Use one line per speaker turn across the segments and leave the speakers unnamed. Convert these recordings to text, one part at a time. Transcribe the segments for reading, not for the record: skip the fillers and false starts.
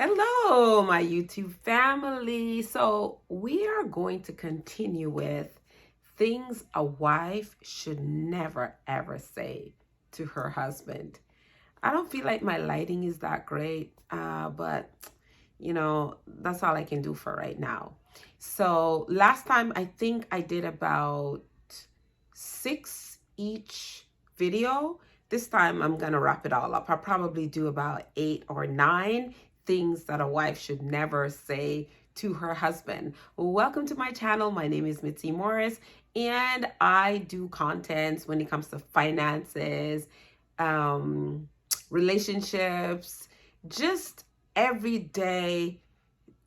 Hello, my YouTube family. So, we are going to continue with things a wife should never ever say to her husband. I don't feel like my lighting is that great, but that's all I can do for right now. So, last time I think I did about 6 each video. This time I'm gonna wrap it all up. I'll probably do about 8 or 9 things that a wife should never say to her husband. Welcome to my channel. My name is Mitzymorris, and I do contents when it comes to finances, relationships, just everyday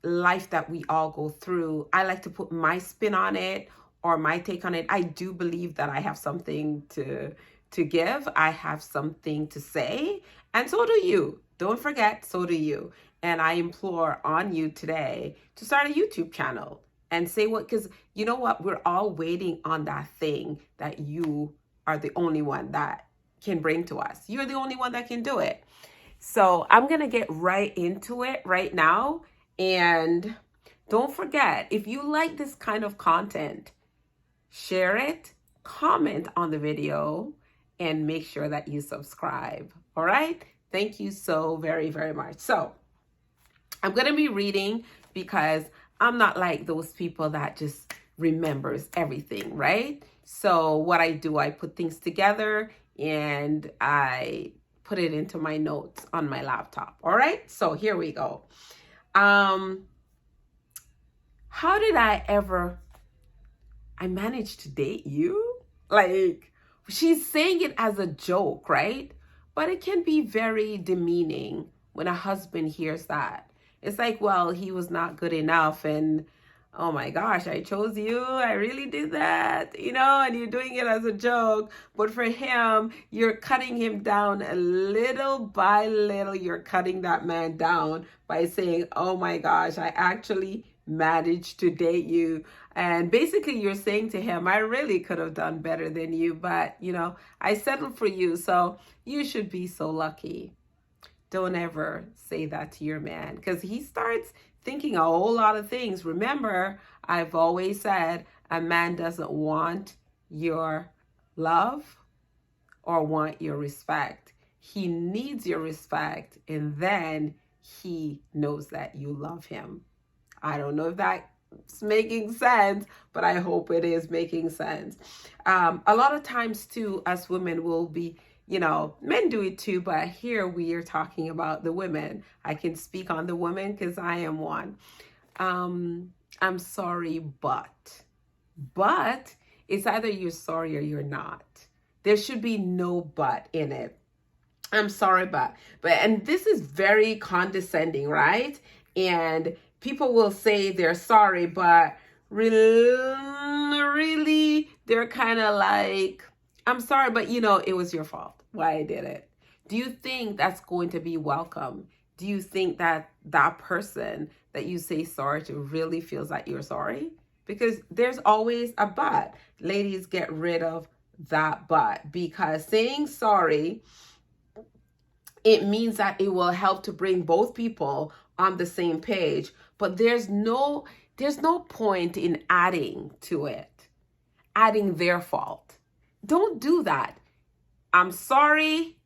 life that we all go through. I like to put my spin on it or my take on it. I do believe that I have something to give. I have something to say, and so do you. Don't forget, so do you. And I implore on you today to start a YouTube channel and say what, because you know what? We're all waiting on that thing that you are the only one that can bring to us. You're the only one that can do it. So I'm going to get right into it right now. And don't forget, if you like this kind of content, share it, comment on the video, and make sure that you subscribe. All right? Thank you so very, very much. So I'm going to be reading because I'm not like those people that just remembers everything, right? So what I do, I put things together and I put it into my notes on my laptop. All right? So here we go. How did I managed to date you? Like, she's saying it as a joke, right? But it can be very demeaning when a husband hears that. It's like, well, he was not good enough, and oh my gosh, I chose you. I really did that, and you're doing it as a joke. But for him, you're cutting him down a little by little. You're cutting that man down by saying, oh my gosh, I actually managed to date you. And basically you're saying to him, I really could have done better than you, but I settled for you. So you should be so lucky. Don't ever say that to your man, because he starts thinking a whole lot of things. Remember, I've always said a man doesn't want your love or want your respect. He needs your respect, and then he knows that you love him. I don't know if that's making sense, but I hope it is making sense. A lot of times too, us women will be, men do it too, but here we are talking about the women. I can speak on the women because I am one. I'm sorry, but it's either you're sorry or you're not. There should be no but in it. I'm sorry, but, and this is very condescending, right? And people will say they're sorry, but really they're kind of like, I'm sorry, but it was your fault why I did it. Do you think that's going to be welcome? Do you think that that person that you say sorry to really feels that you're sorry? Because there's always a but. Ladies, get rid of that but, because saying sorry, it means that it will help to bring both people on the same page, but there's no point in adding to it, adding their fault. Don't do that. I'm sorry,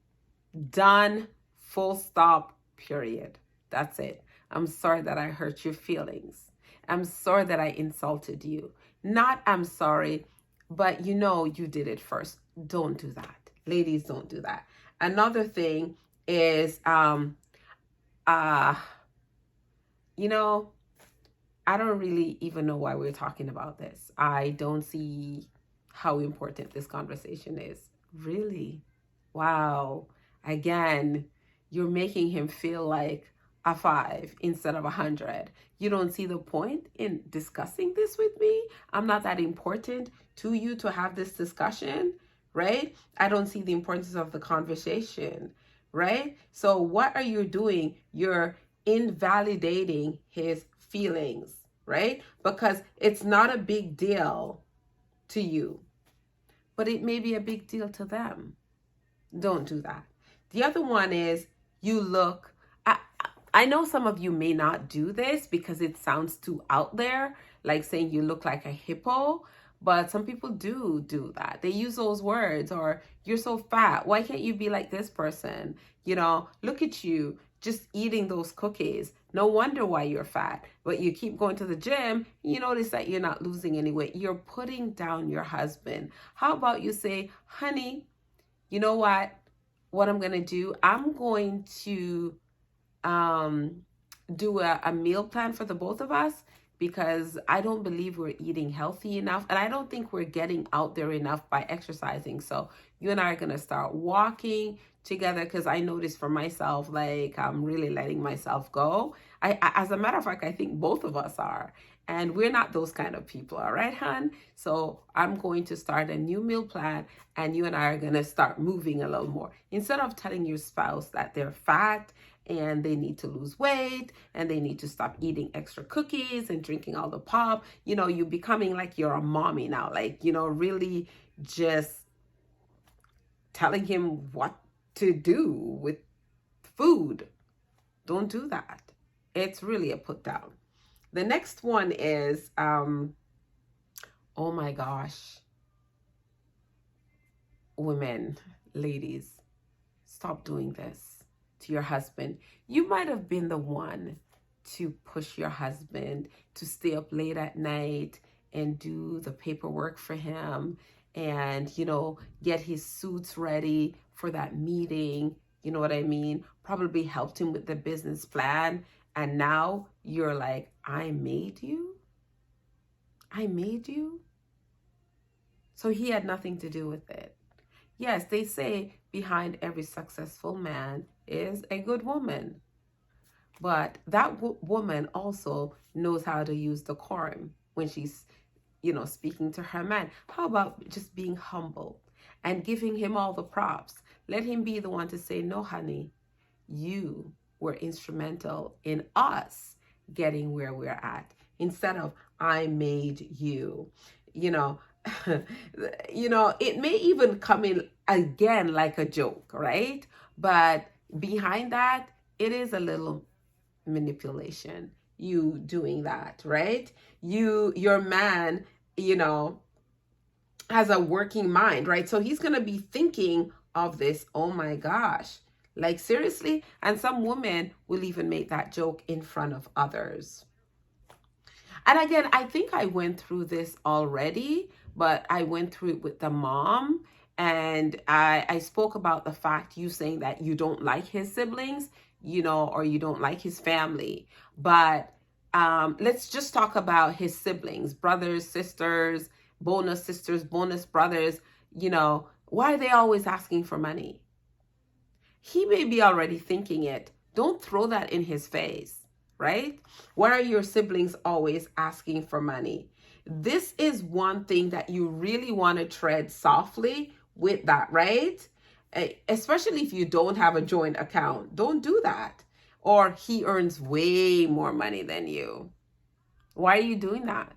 done, full stop, period. That's it. I'm sorry that I hurt your feelings. I'm sorry that I insulted you. Not I'm sorry, but you did it first. Don't do that. Ladies, don't do that. Another thing is, I don't really even know why we're talking about this. I don't see how important this conversation is. Really? Wow. Again, you're making him feel like a 5 instead of 100. You don't see the point in discussing this with me? I'm not that important to you to have this discussion, right? I don't see the importance of the conversation, right? So what are you doing? You're invalidating his feelings, right? Because it's not a big deal to you, but it may be a big deal to them. Don't do that. The other one is you look, I know some of you may not do this because it sounds too out there, like saying you look like a hippo, but some people do that. They use those words, or you're so fat. Why can't you be like this person? Look at you just eating those cookies. No wonder why you're fat. But you keep going to the gym, you notice that you're not losing any weight. You're putting down your husband. How about you say, honey, you know what? What I'm going to do, I'm going to do a meal plan for the both of us, because I don't believe we're eating healthy enough, and I don't think we're getting out there enough by exercising. So you and I are going to start walking together, because I noticed for myself, like, I'm really letting myself go. As a matter of fact, I think both of us are. And we're not those kind of people, all right, hon? So I'm going to start a new meal plan, and you and I are going to start moving a little more. Instead of telling your spouse that they're fat and they need to lose weight and they need to stop eating extra cookies and drinking all the pop, you're becoming like you're a mommy now, like, really just telling him what to do with food. Don't do that. It's really a put down. The next one is, oh my gosh, women, ladies, stop doing this to your husband. You might have been the one to push your husband to stay up late at night and do the paperwork for him, and, get his suits ready for that meeting. You know what I mean? Probably helped him with the business plan. And now you're like, I made you? I made you? So he had nothing to do with it. Yes, they say behind every successful man is a good woman. But that woman also knows how to use decorum when she's, speaking to her man. How about just being humble and giving him all the props? Let him be the one to say, no, honey, you were instrumental in us getting where we're at, instead of I made you. It may even come in again like a joke, right? But behind that, it is a little manipulation. You doing that, right? Your man, has a working mind, right? So he's gonna be thinking of this, oh my gosh, like, seriously? And some women will even make that joke in front of others. And again, I think I went through this already, but I went through it with the mom. And I spoke about the fact, you saying that you don't like his siblings, or you don't like his family. But let's just talk about his siblings, brothers, sisters, bonus brothers. Why are they always asking for money? He may be already thinking it. Don't throw that in his face, right? Why are your siblings always asking for money? This is one thing that you really want to tread softly with that, right? Especially if you don't have a joint account. Don't do that. Or he earns way more money than you. Why are you doing that?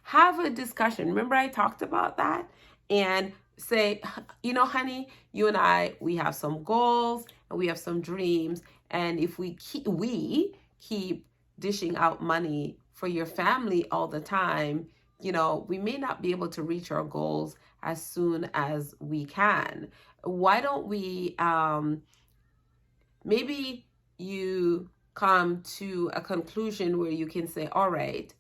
Have a discussion. Remember I talked about that? And say, honey, you and I, we have some goals and we have some dreams. And if we keep dishing out money for your family all the time, we may not be able to reach our goals as soon as we can. Why don't we, maybe you come to a conclusion where you can say, all right,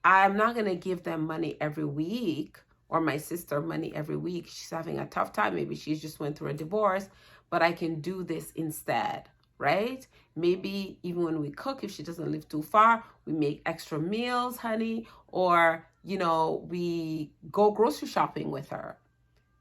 I'm not going to give them money every week, or my sister money every week. She's having a tough time. Maybe she's just went through a divorce, but I can do this instead, right? Maybe even when we cook, if she doesn't live too far, we make extra meals, honey, or, we go grocery shopping with her,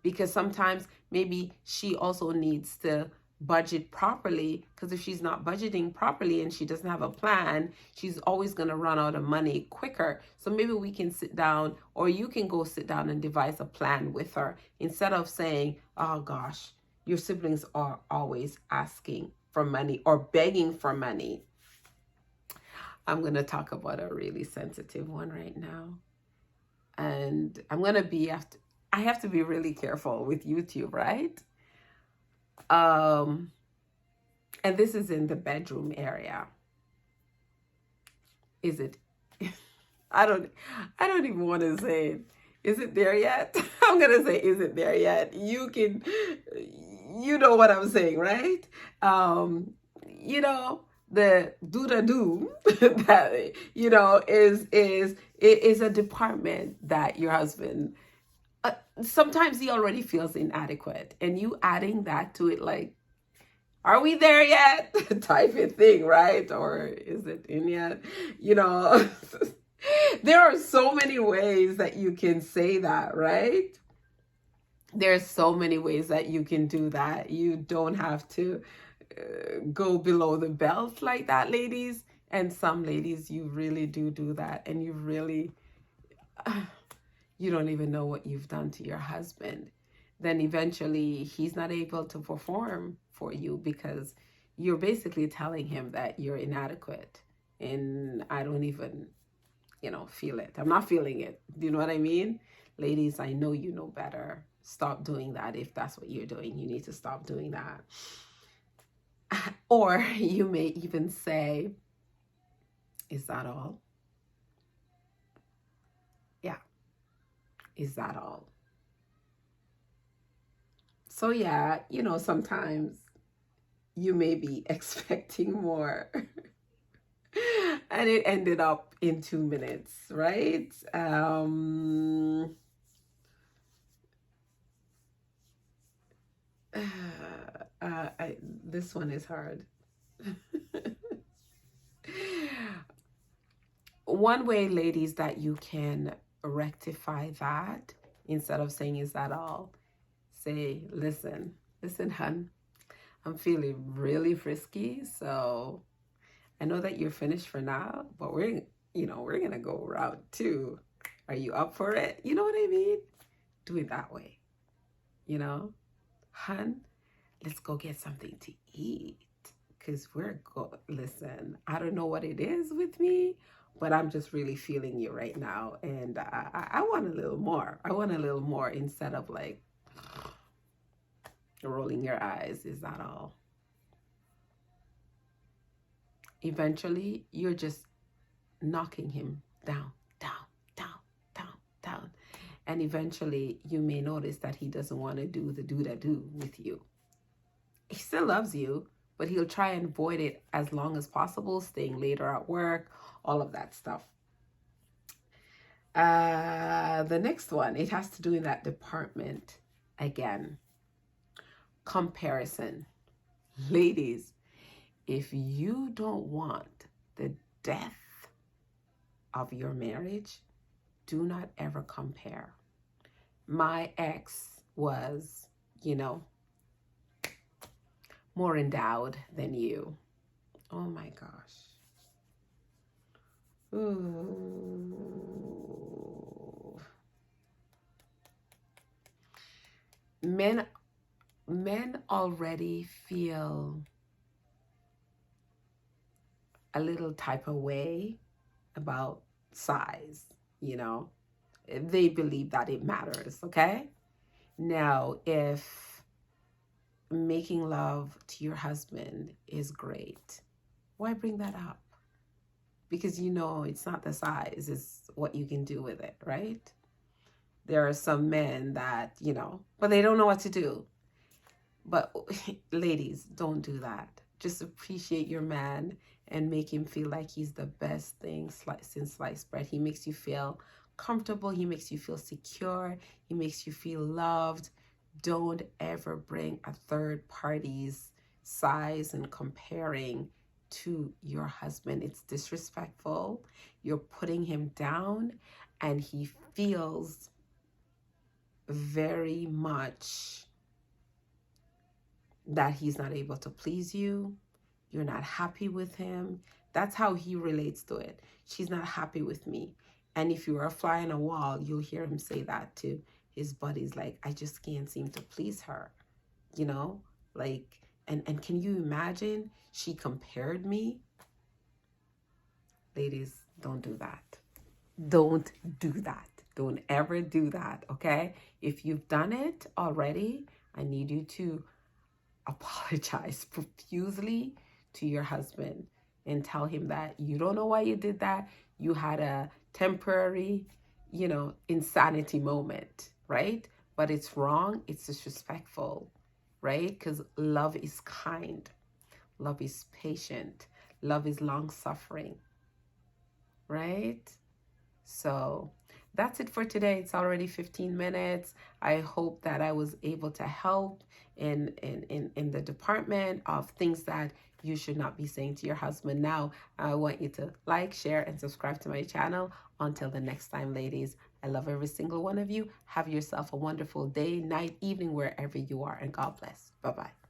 because sometimes maybe she also needs to budget properly, because if she's not budgeting properly and she doesn't have a plan, she's always going to run out of money quicker. So maybe we can sit down, or you can go sit down and devise a plan with her, instead of saying, oh gosh, your siblings are always asking for money or begging for money. I'm going to talk about a really sensitive one right now. And I have to be really careful with YouTube, right? And this is in the bedroom area. Is it? I don't even want to say it. Is it there yet? I'm gonna say, is it there yet? You know what I'm saying, right? You know, the do that, you know, is a department that your husband, sometimes he already feels inadequate, and you adding that to it, like, are we there yet? Type of thing, right? Or is it in yet? You know, there are so many ways that you can say that, right? There's so many ways that you can do that. You don't have to go below the belt like that, ladies. And some ladies, you really do that, and you really, you don't even know what you've done to your husband. Then eventually he's not able to perform for you because you're basically telling him that you're inadequate. And I don't even, you know, feel it. I'm not feeling it. Do you know what I mean? Ladies, I know you know better. Stop doing that. If that's what you're doing, you need to stop doing that. Or you may even say, is that all? Yeah. Is that all? So yeah, you know, sometimes you may be expecting more. And it ended up in 2 minutes, right? This one is hard. One way, ladies, that you can rectify that, instead of saying, is that all? Say, listen, hun, I'm feeling really frisky, so I know that you're finished for now, but we're gonna go round two. Are you up for it? You know what I mean? Do it that way. You know, hun, let's go get something to eat, because listen, I don't know what it is with me, but I'm just really feeling you right now, and I want a little more. I want a little more, instead of like rolling your eyes. Is that all? Eventually, you're just knocking him down. And eventually, you may notice that he doesn't want to do the do with you. He still loves you, but he'll try and avoid it as long as possible, staying later at work, all of that stuff. The next one, it has to do in that department again. Comparison. Ladies, if you don't want the death of your marriage, do not ever compare. My ex was, you know, more endowed than you. Oh my gosh. Ooh. Men already feel a little type of way about size, you know. They believe that it matters, okay? Now, if making love to your husband is great, why bring that up? Because you know it's not the size, it's what you can do with it, right? There are some men that, you know, but they don't know what to do. But ladies, don't do that. Just appreciate your man and make him feel like he's the best thing since sliced bread. He makes you feel comfortable. He makes you feel secure. He makes you feel loved. Don't ever bring a third party's size and comparing to your husband. It's disrespectful. You're putting him down, and he feels very much that he's not able to please you. You're not happy with him. That's how he relates to it. She's not happy with me. And if you are a fly on a wall, you'll hear him say that to his buddies, like, I just can't seem to please her, you know, like, and can you imagine? She compared me. Ladies, don't do that. Don't do that. Don't ever do that, okay? If you've done it already, I need you to apologize profusely to your husband and tell him that you don't know why you did that. You had a temporary, insanity moment, right? But it's wrong. It's disrespectful, right? Because love is kind. Love is patient. Love is long suffering, right? So that's it for today. It's already 15 minutes. I hope that I was able to help in the department of things that you should not be saying to your husband. Now, I want you to like, share, and subscribe to my channel. Until the next time, ladies, I love every single one of you. Have yourself a wonderful day, night, evening, wherever you are, and God bless. Bye-bye.